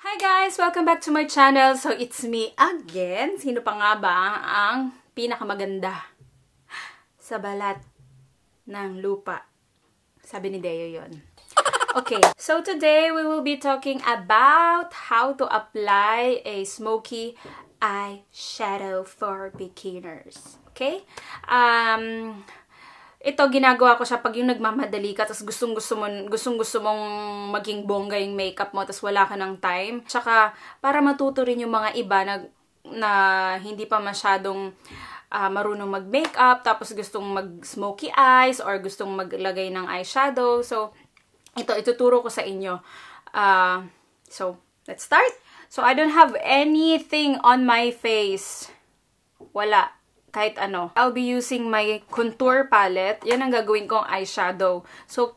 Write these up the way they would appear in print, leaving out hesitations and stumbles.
Hi guys! Welcome back to my channel. So, it's me again. Sino pa nga ba ang pinakamaganda sa balat ng lupa? Sabi ni Deo yun. Okay, so today we will be talking about how to apply a smoky eyeshadow for beginners. Okay? Ito, ginagawa ko siya pag yung nagmamadali ka, tapos gustong-gusto mong maging bongga yung makeup mo, tapos wala ka ng time. Tsaka, para matuto rin yung mga iba na hindi pa masyadong marunong mag-makeup, tapos gustong mag-smoky eyes, or gustong maglagay ng eyeshadow. So, ito, ituturo ko sa inyo. So, let's start. So, I don't have anything on my face. Wala. Kahit ano. I'll be using my contour palette. Yan ang gagawin kong eyeshadow. So,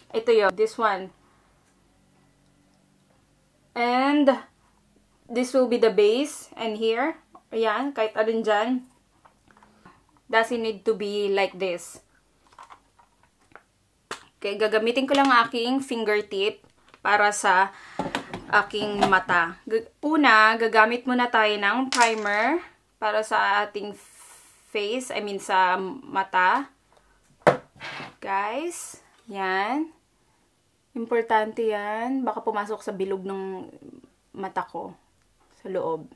ito yun. This one. And, this will be the base. And here, ayan, kahit alin dyan. Doesn't need to be like this. Okay, gagamitin ko lang aking fingertip para sa aking mata. Una, gagamit muna tayo ng primer para sa ating face, I mean sa mata. Guys, yan. Importante yan. Baka pumasok sa bilog ng mata ko. Sa loob.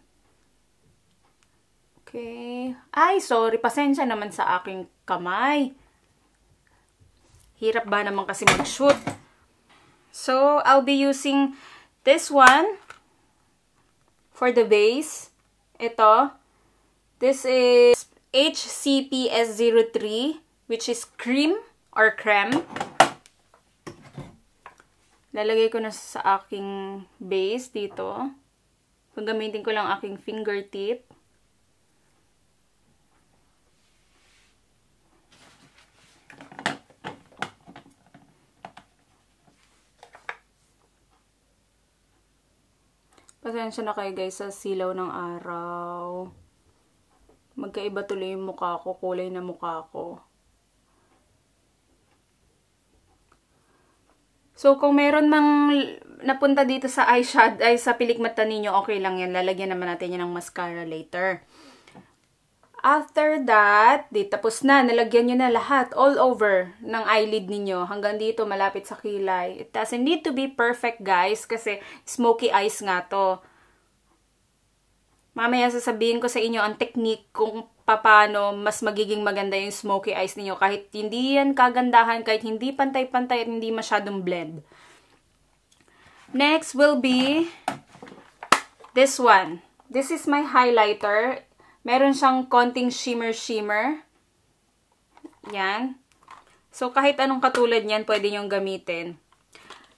Okay. Ay, sorry. Pasensya naman sa aking kamay. Hirap ba naman kasi mag-shoot. So, I'll be using this one for the base. Ito. This is HCPS03, which is cream or creme. Lalagay ko na sa aking base dito. Gagamitin ko lang aking fingertip. Pasensya na kayo guys sa silaw ng araw. Magkaiba tuloy yung mukha ko, kulay na mukha ko. So, kung meron mang napunta dito sa eyeshadow, ay sa pilik mata ninyo, okay lang yan. Lalagyan naman natin yan ng mascara later. After that, tapos na. Nalagyan nyo na lahat, all over, ng eyelid ninyo. Hanggang dito, malapit sa kilay. It doesn't need to be perfect, guys, kasi smoky eyes nga to. Mamaya sasabihin ko sa inyo ang technique kung paano mas magiging maganda yung smoky eyes niyo kahit hindi yan kagandahan, kahit hindi pantay-pantay at hindi masyadong blend. Next will be this one. This is my highlighter. Meron siyang konting shimmer-shimmer. Yan. So, kahit anong katulad niyan, pwede niyong gamitin.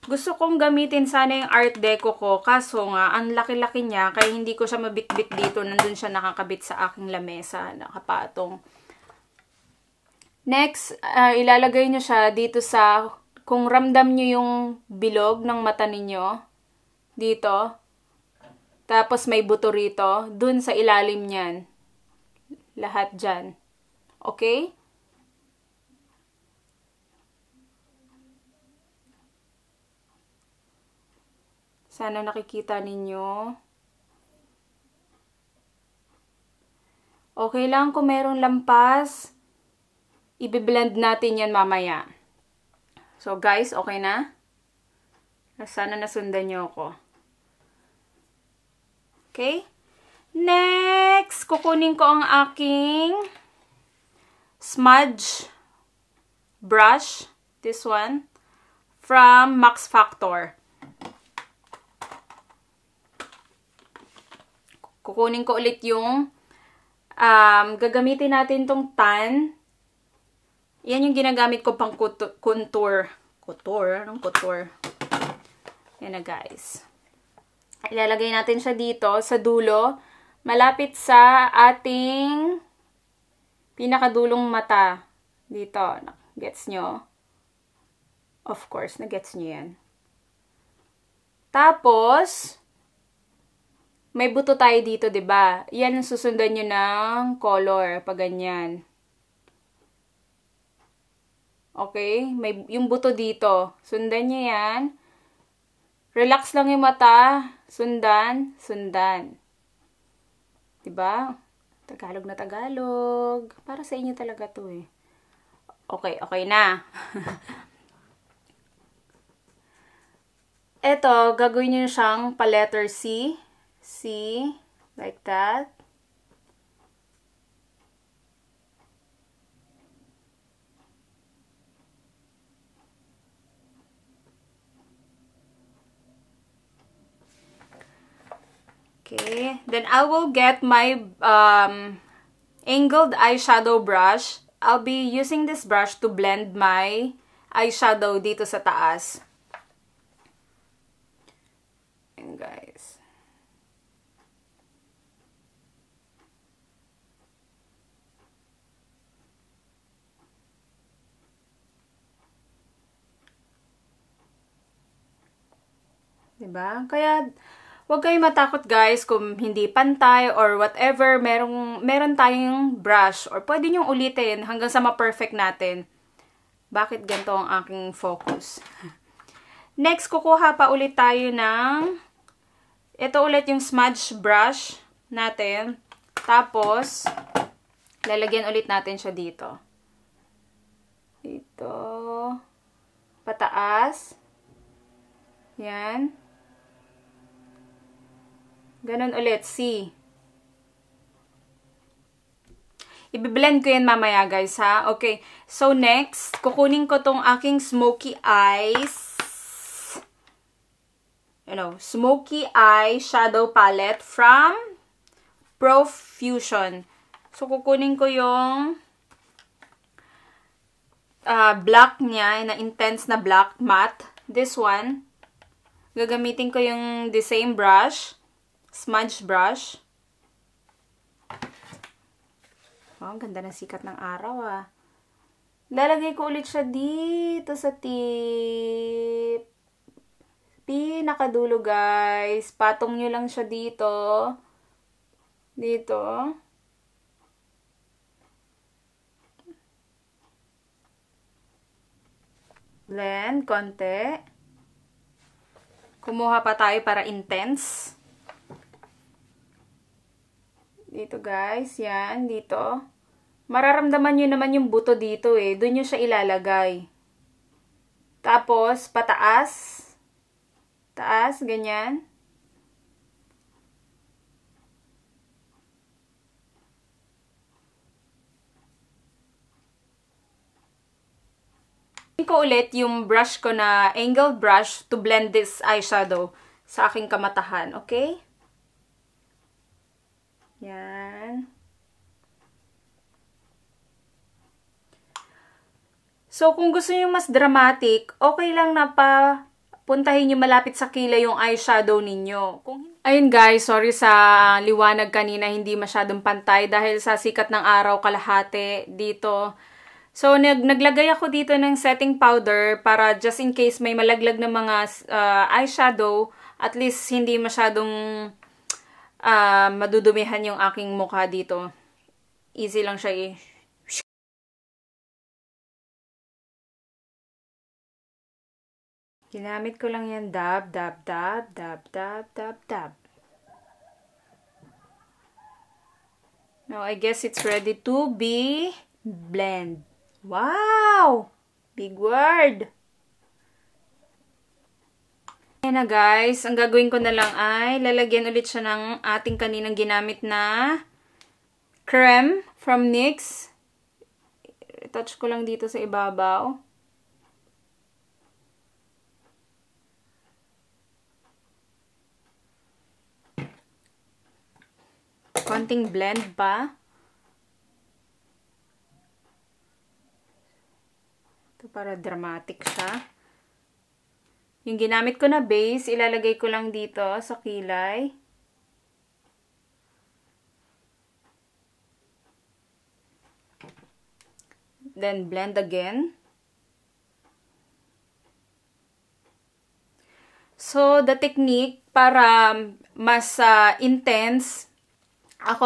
Gusto kong gamitin sana yung Art Deco ko, kaso nga, ang laki-laki niya, kaya hindi ko siya mabit-bit dito. Nandun siya nakakabit sa aking lamesa, nakapatong. Next, ilalagay nyo siya dito sa, kung ramdam nyo yung bilog ng mata ninyo, dito, tapos may buto rito, dun sa ilalim niyan. Lahat dyan. Okay? Sana nakikita ninyo. Okay lang kung merong lampas. I-blend natin yan mamaya. So guys, okay na? Sana nasundan nyo ako. Okay? Next, kukunin ko ang aking smudge brush. This one. From Max Factor. Kukunin ko ulit yung gagamitin natin tong tan. Yan yung ginagamit ko pang contour. Anong contour? Yan na guys. Ilalagay natin siya dito sa dulo. Malapit sa ating pinakadulong mata. Dito. Gets nyo? Of course, na-gets nyo yan. Tapos, may buto tayo dito, 'di ba? Yan ang susundan niyo ng color pag ganyan. Okay? May yung buto dito. Sundan niyo 'yan. Relax lang yung mata. Sundan, sundan. Diba? Tagalog na Tagalog. Para sa inyo talaga to eh. Okay, okay na. Ito, gagawin nyo siyang pa-letter C. C, like that. Okay, then I will get my angled eyeshadow brush. I'll be using this brush to blend my eyeshadow dito sa taas. And guys. Diba? Kaya, huwag kayong matakot guys kung hindi pantay or whatever, meron tayong brush or pwede nyong ulitin hanggang sa ma-perfect natin. Bakit ganito ang aking focus? Next, kukuha pa ulit tayo ng, ito ulit yung smudge brush natin. Tapos, lalagyan ulit natin siya dito. Dito. Pataas. Yan. Ganon ulit, C. Ibi-blend ko yan mamaya, guys, ha? Okay. So, next, kukunin ko tong aking smoky eyes. Smoky eye shadow palette from Profusion. So, kukunin ko yung black niya, na intense na black matte. This one. Gagamitin ko yung the same brush. Smudge brush. Oh, ang ganda ng sikat ng araw ah. Lalagay ko ulit siya dito sa tip. Pinakadulo guys. Patong nyo lang siya dito. Dito. Blend, konti. Kumuha pa tayo para intense. Dito guys, yan, dito. Mararamdaman nyo naman yung buto dito eh. Doon nyo siya ilalagay. Tapos, pataas. Taas, ganyan. Ko ulit yung brush ko na angled brush to blend this eyeshadow sa aking kamatahan, okay? Yan. So, kung gusto niyo mas dramatic, okay lang na puntahin niyo malapit sa kilay yung eyeshadow ninyo. Ayun guys, sorry sa liwanag kanina, hindi masyadong pantay dahil sa sikat ng araw kalahati dito. So, naglagay ako dito ng setting powder para just in case may malaglag na mga eyeshadow, at least hindi masyadong madudumihan yung aking mukha dito. Easy lang siya eh. Ginamit ko lang yan, dab, dab, dab, dab, dab, dab, dab. Now, I guess it's ready to be blend. Wow! Big word! Ayan na guys, ang gagawin ko na lang ay lalagyan ulit siya ng ating kaninang ginamit na creme from NYX. Touch ko lang dito sa ibabaw. Konting blend pa. Ito para dramatic siya. Yung ginamit ko na base, ilalagay ko lang dito sa kilay. Then, blend again. So, the technique para mas intense,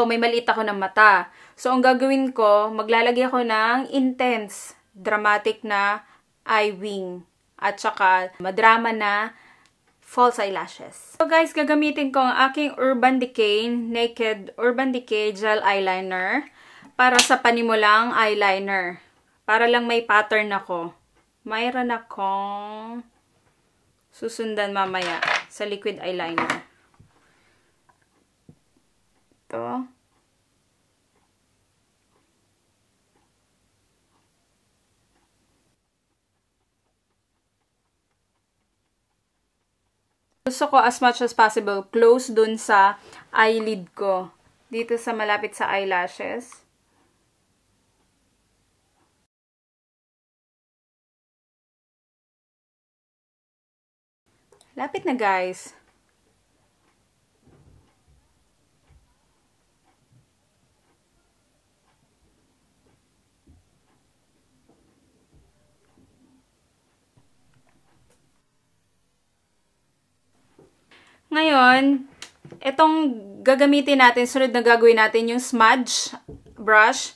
may maliit ako ng mata. So, ang gagawin ko, maglalagay ako ng intense, dramatic na eye wing. At saka, madrama na false eyelashes. So guys, gagamitin ko ang aking Urban Decay Naked Urban Decay Gel Eyeliner para sa panimulang eyeliner. Para lang may pattern ako. Mayroon akong susundan mamaya sa liquid eyeliner. Ito. Gusto ko as much as possible close dun sa eyelid ko. Dito sa malapit sa eyelashes. Lapit na guys. Ngayon, itong gagamitin natin, sunod na gagawin natin yung smudge brush.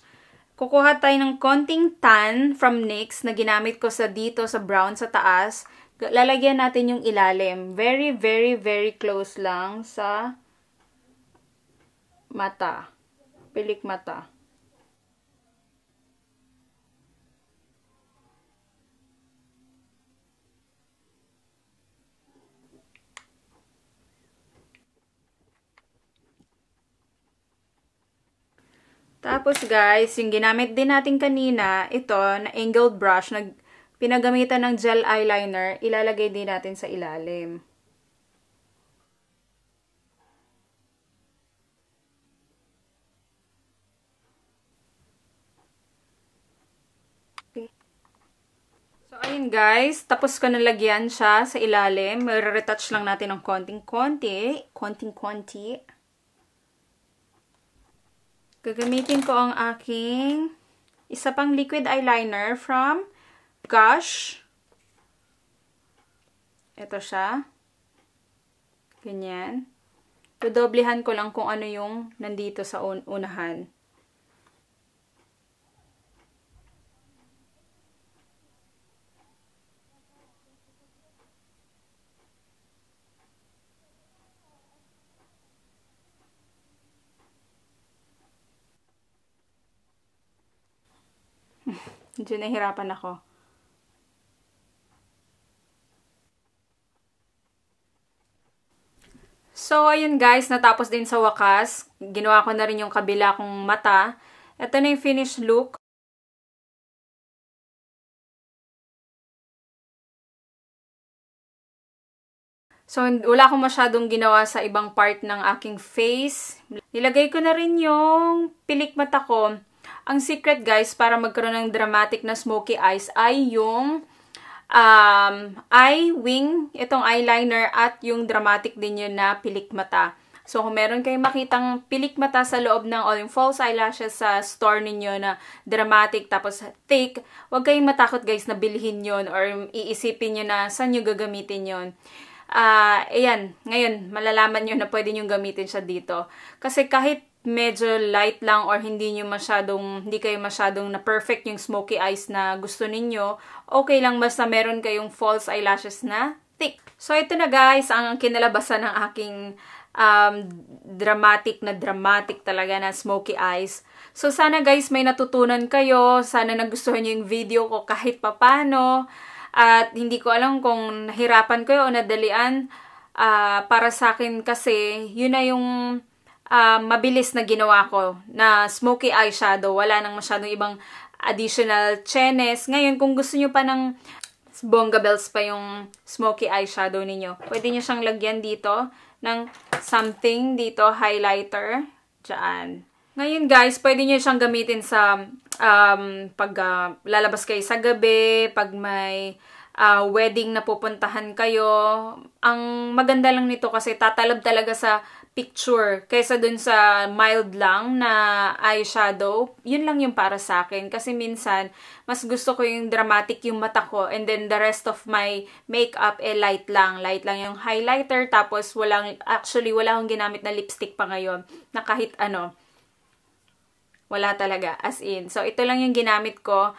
Kukuha tayo ng konting tan from NYX na ginamit ko sa dito, sa brown, sa taas. Lalagyan natin yung ilalim. Very, very, very close lang sa mata. Pilik mata. Tapos guys, yung ginamit din natin kanina, ito, na angled brush, na pinagamitan ng gel eyeliner, ilalagay din natin sa ilalim. Okay. So, ayun guys, tapos ko nalagyan siya sa ilalim. Retouch lang natin ng konting-konti. Konting-konti. Gagamitin ko ang aking isa pang liquid eyeliner from Gush. Ito siya. Ganyan. Dodoblehan ko lang kung ano yung nandito sa unahan. Medyo nahihirapan ako. So, ayun guys, natapos din sa wakas. Ginawa ko na rin yung kabila kong mata. Ito na yung finished look. So, wala akong masyadong ginawa sa ibang part ng aking face. Nilagay ko na rin yung pilik mata ko. Ang secret guys, para magkaroon ng dramatic na smoky eyes ay yung eye wing, itong eyeliner at yung dramatic din yun na pilik mata. So, kung meron kayong makitang pilik mata sa loob ng yung false eyelashes sa store ninyo na dramatic tapos thick, huwag kayong matakot guys na bilhin yun or iisipin nyo na saan nyo gagamitin yun. Ayan, ngayon, malalaman nyo na pwede nyo gamitin siya dito. Kasi kahit medyo light lang or hindi kayo masyadong na perfect yung smoky eyes na gusto ninyo, okay lang basta meron kayong false eyelashes na thick. So, ito na guys, ang kinalabasan ng aking dramatic talaga na smoky eyes. So, sana guys may natutunan kayo. Sana nagustuhan nyo yung video ko kahit papano. At hindi ko alam kung nahirapan ko o nadalian. Para sa akin kasi, yun na yung mabilis na ginawa ko na smoky eyeshadow. Wala nang masyadong ibang additional chenes. Ngayon, kung gusto nyo pa ng bongga bells pa yung smoky eyeshadow ninyo, pwede nyo siyang lagyan dito ng something dito, highlighter. Diyan. Ngayon guys, pwede nyo siyang gamitin sa pag lalabas kayo sa gabi, pag may wedding na pupuntahan kayo. Ang maganda lang nito kasi tatalab talaga sa picture kaysa dun sa mild lang na eyeshadow. Yun lang yung para sa akin kasi minsan mas gusto ko yung dramatic yung mata ko and then the rest of my makeup light lang yung highlighter tapos wala akong ginamit na lipstick pa ngayon na kahit ano wala talaga as in. So ito lang yung ginamit ko.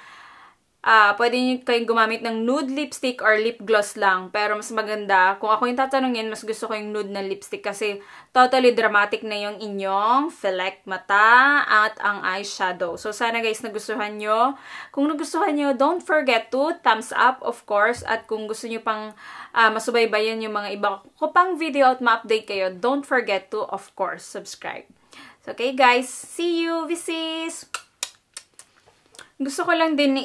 pwede nyo kayong gumamit ng nude lipstick or lip gloss lang. Pero mas maganda, kung ako yung tatanungin, mas gusto ko yung nude na lipstick kasi totally dramatic na yung inyong select mata at ang eyeshadow. So, sana guys nagustuhan nyo. Kung nagustuhan nyo, don't forget to thumbs up, of course. At kung gusto nyo pang masubaybayan yung mga iba ko pang video at ma-update kayo, don't forget to, of course, subscribe. So, okay guys, see you, Visis! Gusto ko lang din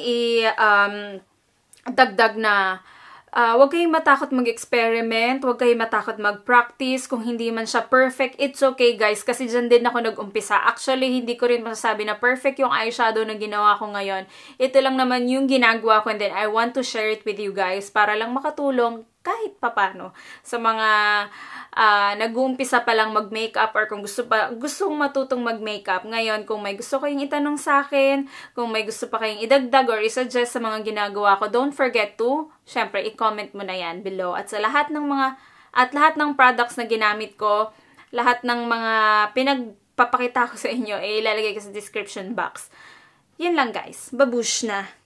dagdag na huwag kayong matakot mag-experiment, huwag kayong matakot mag-practice. Kung hindi man siya perfect, it's okay guys, kasi dyan din ako nag-umpisa. Actually, hindi ko rin masasabi na perfect yung eyeshadow na ginawa ko ngayon. Ito lang naman yung ginagawa ko and then I want to share it with you guys para lang makatulong kahit papano sa mga nag-uumpisa pa lang mag-makeup or kung gustong matutong mag-makeup. Ngayon, kung may gusto kayong itanong sa akin, kung may gusto pa kayong idagdag or isuggest sa mga ginagawa ko, don't forget to, syempre, i-comment mo na yan below. At sa lahat ng lahat ng products na ginamit ko, lahat ng mga pinagpapakita ko sa inyo, ilalagay ko sa description box. Yun lang guys. Babush na!